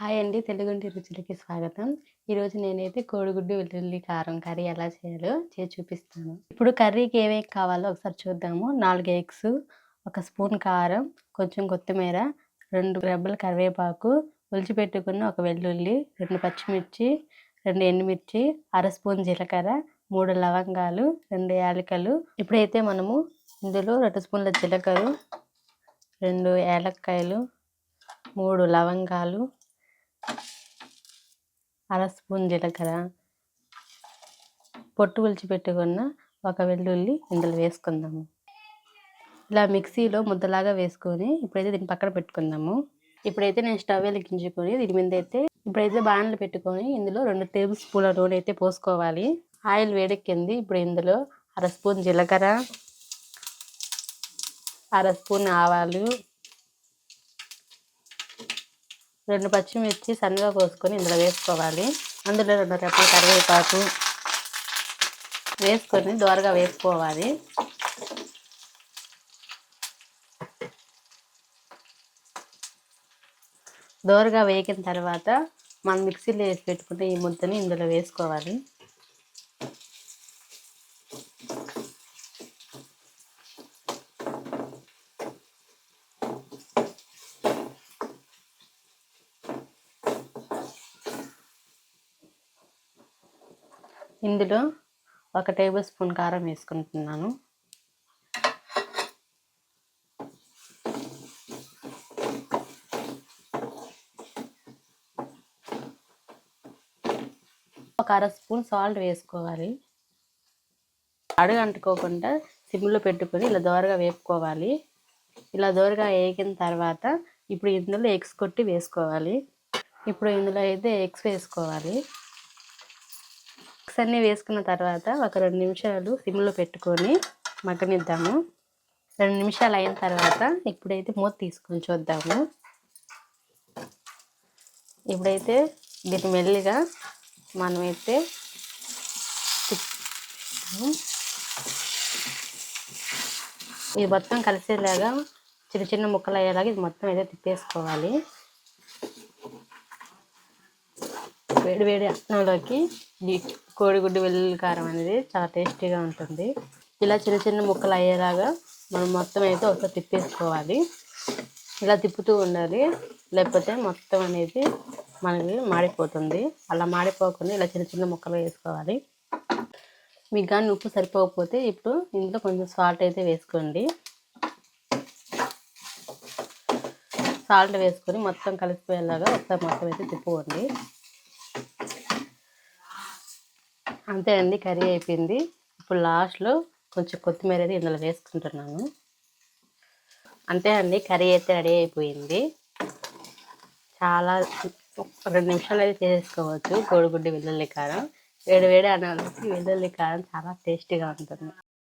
Hi అండి. తెలుగింటి రుచులకి స్వాగతం. ఈరోజు నేనైతే కోడిగుడ్డు వెల్లుల్లి కారం కర్రీ ఎలా చేయాలో చేసి చూపిస్తాను. ఇప్పుడు కర్రీకి ఏమేమి కావాలో ఒకసారి చూద్దాము. 4 ఎగ్స్, ఒక స్పూన్ కారం, కొంచెం కొత్తిమీర, 2 రెబ్బల కరివేపాకు, ఒలిచిపెట్టుకున్న ఒక వెల్లుల్లి, 2 పచ్చిమిర్చి, 2 ఎండుమిర్చి, అర స్పూన్ జీలకర్ర, 3 లవంగాలు, 2 యాలకులు. ఇప్పుడైతే మనము ఇందులో 2 స్పూన్ల జీలకర్ర, 2 యాలక్కాయలు, 3 లవంగాలు, అర స్పూన్ జీలకర్ర, పొట్టు ఒలిచి పెట్టుకున్న ఒక వెల్లుల్లి ఇందులో వేసుకుందాము. ఇలా మిక్సీలో ముద్దలాగా వేసుకొని ఇప్పుడైతే దీన్ని పక్కన పెట్టుకుందాము. ఇప్పుడైతే నేను స్టవ్ వెలిగించుకొని దీని మీద ఇప్పుడైతే బాణలు పెట్టుకొని ఇందులో 2 టేబుల్ స్పూన్ల నూనె అయితే పోసుకోవాలి. ఆయిల్ వేడెక్కింది. ఇప్పుడు ఇందులో అర స్పూన్ జీలకర్ర, అర స్పూన్ ఆవాలు, 2 పచ్చిమిర్చి సన్నగా కోసుకొని ఇందులో వేసుకోవాలి. అందులో 2 రెబ్బల కరివేపాకు వేసుకొని దోరగా వేసుకోవాలి. దోరగా వేగిన తర్వాత మనం మిక్సీలో వేసి పెట్టుకుంటే ఈ ముద్దని ఇందులో వేసుకోవాలి. ఇందులో 1 టేబుల్ స్పూన్ కారం వేసుకుంటున్నాను. ఒక అర స్పూన్ సాల్ట్ వేసుకోవాలి. అడుగు అంటుకోకుండా సిమ్లో పెట్టుకొని ఇలా దోరగా వేపుకోవాలి. ఇలా దోరగా వేగిన తర్వాత ఇప్పుడు ఇందులో ఎగ్స్ కొట్టి వేసుకోవాలి. ఇప్పుడు ఇందులో అయితే ఎగ్స్ వేసుకోవాలి. ఎగ్స్ అన్నీ వేసుకున్న తర్వాత ఒక 2 నిమిషాలు సిమ్లో పెట్టుకొని మగ్గనిద్దాము. 2 నిమిషాలు అయిన తర్వాత ఇప్పుడైతే మూత తీసుకొని చూద్దాము. ఇప్పుడైతే దీన్ని మెల్లిగా మనమైతే ఇది మొత్తం కలిసేలాగా చిన్న చిన్న ముక్కలు అయ్యేలాగా ఇది మొత్తం అయితే తిప్పేసుకోవాలి. వేడి వేడి అన్నంలోకి ఈ కోడిగుడ్డు వెల్లుల్లి కారం అనేది చాలా టేస్టీగా ఉంటుంది. ఇలా చిన్న చిన్న ముక్కలు అయ్యేలాగా మనం మొత్తం అయితే ఒకసారి తిప్పేసుకోవాలి. ఇలా తిప్పుతూ ఉండాలి, లేకపోతే మొత్తం అనేది మనకి మాడిపోతుంది. అలా మాడిపోకుండా ఇలా చిన్న చిన్న ముక్కలు వేసుకోవాలి. మీకు కానీ ఉప్పు సరిపోకపోతే ఇప్పుడు ఇందులో కొంచెం సాల్ట్ అయితే వేసుకోండి. సాల్ట్ వేసుకొని మొత్తం కలిసిపోయేలాగా ఒకసారి మొత్తం అయితే తిప్పుకోండి. అంతే అండి, కర్రీ అయిపోయింది. ఇప్పుడు లాస్ట్లో కొంచెం కొత్తిమీర అయితే ఇందులో వేసుకుంటున్నాను. అంతే అండి, కర్రీ అయితే రెడీ అయిపోయింది. చాలా 2 నిమిషాలు అయితే చేసుకోవచ్చు కోడిగుడ్డు వెల్లుల్లి కారం. వేడి వేడి అన్నంలోకి వెల్లుల్లి కారం చాలా టేస్టీగా ఉంటుంది.